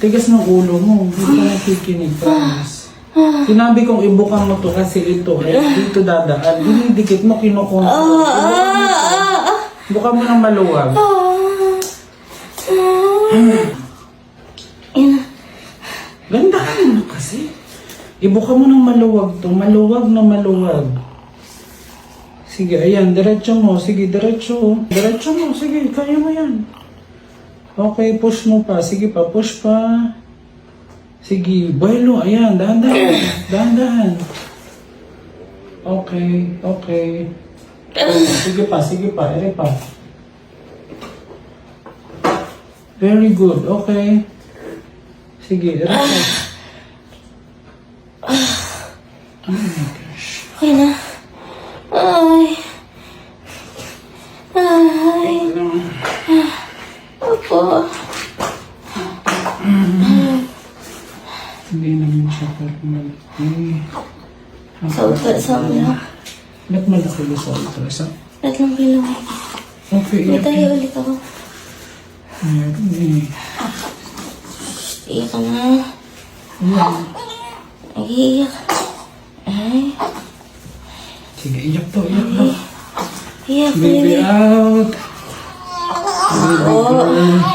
Tigas ng ulo mo. Hindi ka nakikinig, promise. Sinabi kong ibuka mo to kasi ito, dito dadaan. Dinidikit mo, kinukontrol. Buka mo ng maluwag. Gandahan mo kasi. Ibuka mo ng maluwag to. Maluwag na maluwag. Sige, ayan. Diretso mo. Sige, diretso. Diretso mo. Sige, kaya mo yan. Okay, push mo pa. Sige pa, push pa. Sige, buhelo. Ayan, dahan-dahan. Dahan-dahan. Okay, okay. Sige pa, sige pa. Ere pa. Very good. Okay. Sige, ere pa. Oh my gosh. Okay na. Ay. Ay. Opo. Hindi naman siya malaki. Sa ultrasound lang. Ba't malaki ba sa ultrasound? 3 kilo. Okay, May iyak tayo yan. ulit ako. Meron eh. Iyak ka na. Ayan. Iyak. Ay. Sige, iyak to, iyak to. Iyak, Baby baby. out. Baby Oh. girl.